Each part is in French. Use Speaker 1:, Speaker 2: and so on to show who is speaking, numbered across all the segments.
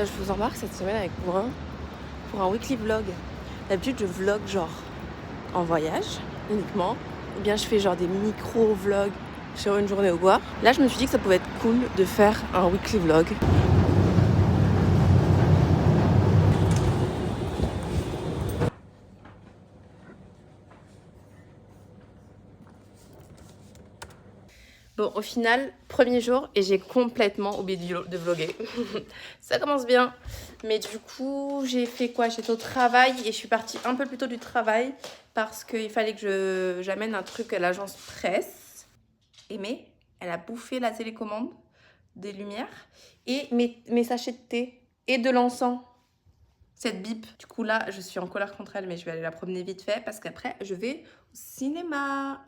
Speaker 1: Je vous embarque cette semaine avec moi pour un weekly vlog. D'habitude, je vlog genre en voyage uniquement. Ou bien je fais genre des micro-vlogs sur une journée au bois. Là, je me suis dit que ça pouvait être cool de faire un weekly vlog. Bon, au final, premier jour et j'ai complètement oublié de vlogger. Ça commence bien. Mais du coup, j'ai fait quoi? J'étais au travail et je suis partie un peu plus tôt du travail parce qu'il fallait que j'amène un truc à l'agence presse. Aimée, elle a bouffé la télécommande, des lumières et mes sachets de thé et de l'encens. Cette bip. Du coup, là, je suis en colère contre elle, mais je vais aller la promener vite fait parce qu'après, je vais au cinéma.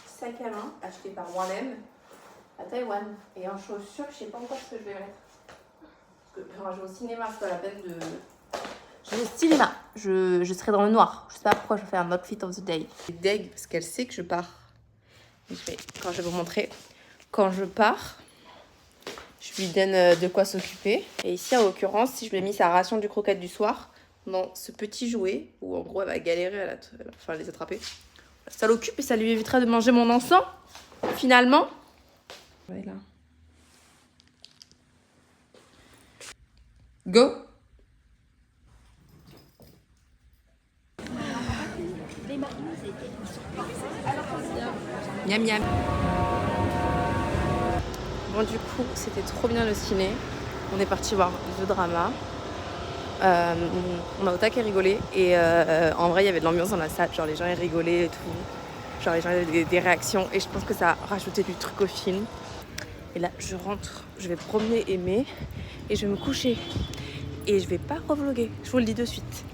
Speaker 1: Sac à main acheté par moi-même à Taïwan et en chaussures, je sais pas encore ce que je vais mettre. Parce que quand je vais au cinéma, c'est pas la peine de. Je vais au cinéma, je serai dans le noir. Je sais pas pourquoi je vais faire un outfit of the day. Je suis deg parce qu'elle sait que je pars. Quand je vais vous montrer, quand je pars, je lui donne de quoi s'occuper. Et ici, en l'occurrence, si je lui ai mis sa ration du croquette du soir dans ce petit jouet où en gros elle va galérer à les attraper. Ça l'occupe et ça lui évitera de manger mon encens, finalement. Voilà. Go! Miam miam. Bon, du coup, c'était trop bien le ciné. On est parti voir The Drama. On a au taquet rigolé. Et en vrai, il y avait de l'ambiance dans la salle. Genre, les gens ils rigolaient et tout. Genre, les gens avaient des réactions. Et je pense que ça a rajouté du truc au film. Et là, je rentre. Je vais promener Aimée. Et je vais me coucher. Et je vais pas revlogger. Je vous le dis de suite.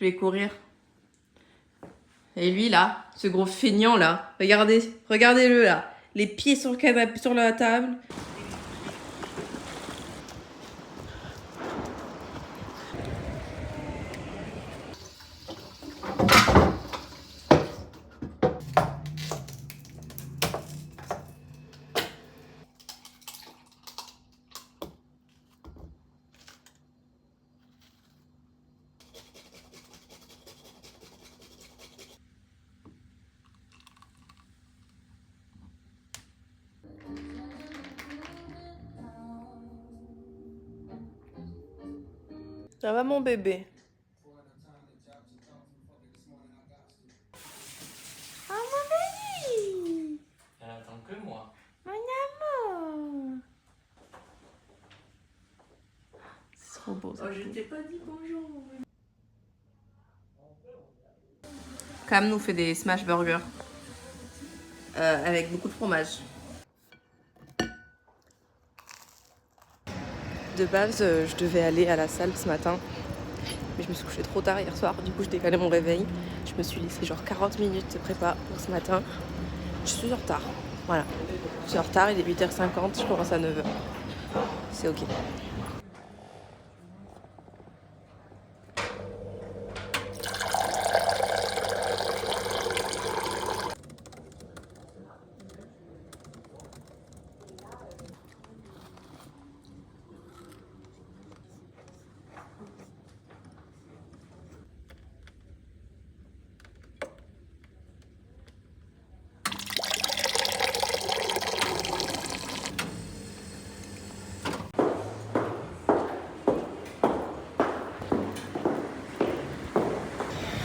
Speaker 1: Je vais courir. Et lui là, ce gros feignant là, regardez-le là. Les pieds sur le canapé, sur la table. Ça va mon bébé? Oh mon bébé!
Speaker 2: Elle attend que moi.
Speaker 1: Mon amour! C'est trop beau ça.
Speaker 2: Oh, je t'ai pas dit bonjour.
Speaker 1: Cam nous fait des smash burgers avec beaucoup de fromage. De base, je devais aller à la salle ce matin, mais je me suis couchée trop tard hier soir, du coup je décalais mon réveil. Je me suis laissé genre 40 minutes de prépa pour ce matin. Je suis en retard, voilà. Je suis en retard, il est 8h50, je commence à 9h. C'est ok.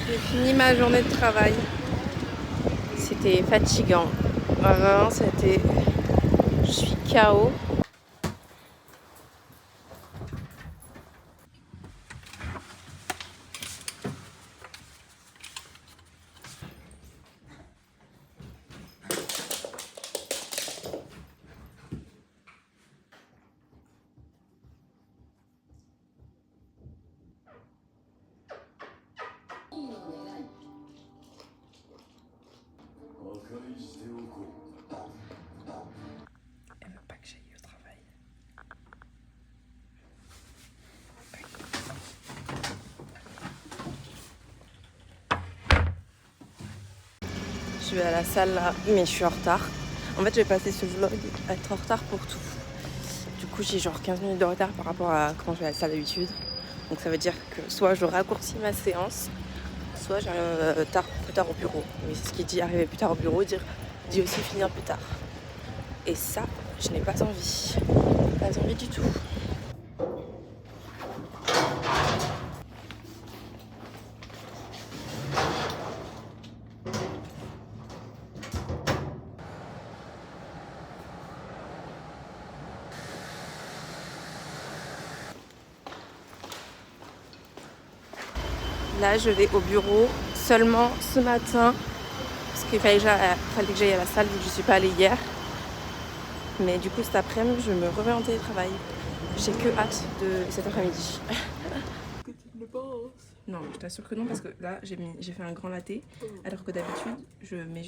Speaker 1: J'ai fini ma journée de travail. C'était fatigant. Vraiment, c'était... Je suis KO. je vais à la salle là, mais je suis en retard. En fait, je vais passer ce vlog à être en retard pour tout. Du coup, j'ai genre 15 minutes de retard par rapport à quand je vais à la salle d'habitude. Donc ça veut dire que soit je raccourcis ma séance, soit j'arrive plus tard au bureau. Mais c'est ce qui dit arriver plus tard au bureau, dit aussi finir plus tard. Et ça, je n'ai pas envie. Pas envie du tout. Là, je vais au bureau seulement ce matin parce qu'il fallait que j'aille à la salle vu que je ne suis pas allée hier. Mais du coup, cet après-midi, je me remets en télétravail. J'ai que hâte de cet après-midi.
Speaker 3: Que tu le penses.
Speaker 1: Non, je t'assure que non parce que là, j'ai fait un grand latte alors que d'habitude, je mets...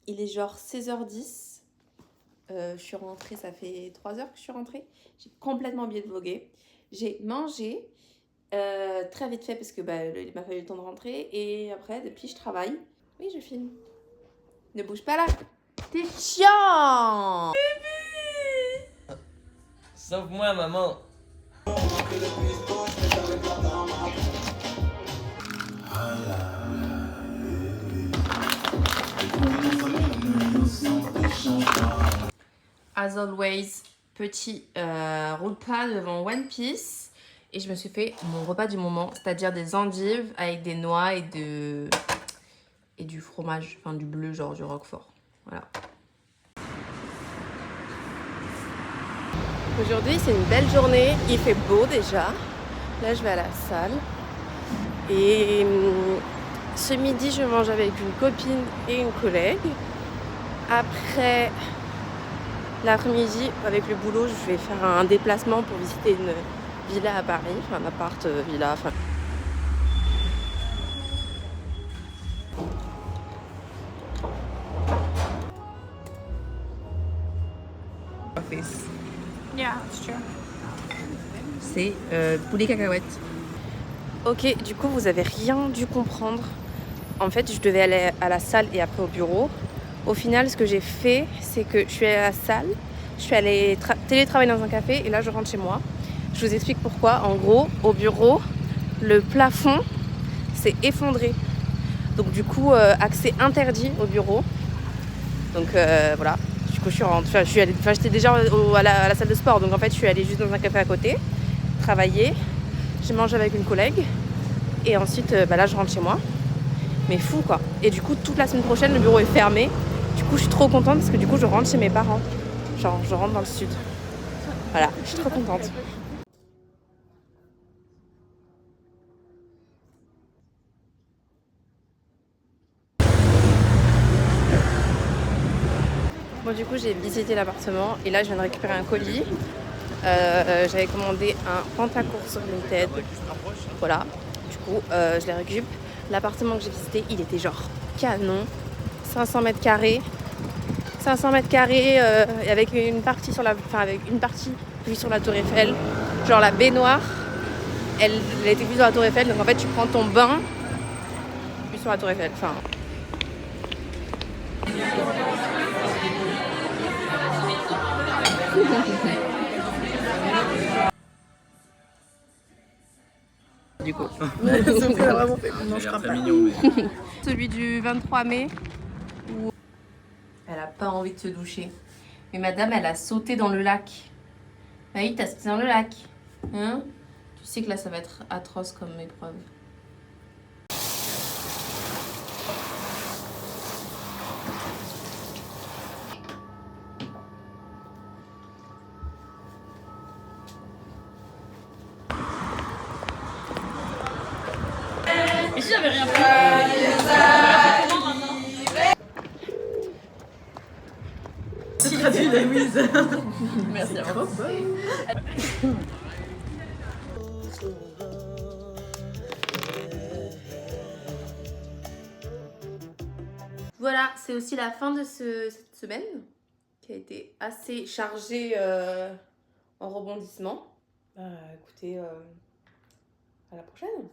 Speaker 1: Il est genre 16h10. Je suis rentrée, ça fait 3 heures que je suis rentrée. J'ai complètement oublié de vloguer. J'ai mangé très vite fait parce que il m'a fallu le temps de rentrer. Et après, depuis, je travaille. Oui, je filme. Ne bouge pas là. T'es chiant.
Speaker 2: Sauve-moi, maman.
Speaker 1: As always, petit repas devant One Piece. Et je me suis fait mon repas du moment, c'est-à-dire des endives avec des noix et du fromage, enfin du bleu, genre du roquefort. Voilà. Aujourd'hui, c'est une belle journée. Il fait beau déjà. Là, je vais à la salle. Et ce midi, je mange avec une copine et une collègue. Après... L'après-midi, avec le boulot, je vais faire un déplacement pour visiter une villa à Paris, enfin un appart, villa, enfin... Office.
Speaker 3: Yeah, it's true.
Speaker 1: C'est poulet cacahuète. Ok, du coup, vous avez rien dû comprendre. En fait, je devais aller à la salle et après au bureau. Au final, ce que j'ai fait, c'est que je suis allée à la salle, je suis allée télétravailler dans un café et là, je rentre chez moi. Je vous explique pourquoi. En gros, au bureau, le plafond s'est effondré. Donc du coup, accès interdit au bureau. Donc voilà. Du coup, j'étais déjà à la salle de sport. Donc en fait, je suis allée juste dans un café à côté, travailler. J'ai mangé avec une collègue. Et ensuite, là, je rentre chez moi. Mais fou quoi. Et du coup, toute la semaine prochaine, le bureau est fermé. Du coup, je suis trop contente parce que du coup, je rentre chez mes parents. Genre, je rentre dans le sud. Voilà, je suis trop contente. Bon, du coup, j'ai visité l'appartement et là, je viens de récupérer un colis. J'avais commandé un pantacourt sur Vinted. Voilà, du coup, je les récupère. L'appartement que j'ai visité, il était genre canon. 500 mètres carrés. 500 mètres carrés avec une partie vue sur la Tour Eiffel. Genre la baignoire, elle était vue sur la Tour Eiffel. Donc en fait, tu prends ton bain vue sur la Tour Eiffel. Enfin. Du coup. Celui du 23 mai où elle a pas envie de se doucher. Mais madame, elle a sauté dans le lac. Bah oui, t'as sauté dans le lac. Hein? Tu sais que là, ça va être atroce comme épreuve.
Speaker 3: Et si j'avais rien fait?
Speaker 4: C'est traduit la mise.
Speaker 3: Merci à vous.
Speaker 1: Voilà, c'est aussi la fin de cette semaine qui a été assez chargée en rebondissements. Écoutez, à la prochaine.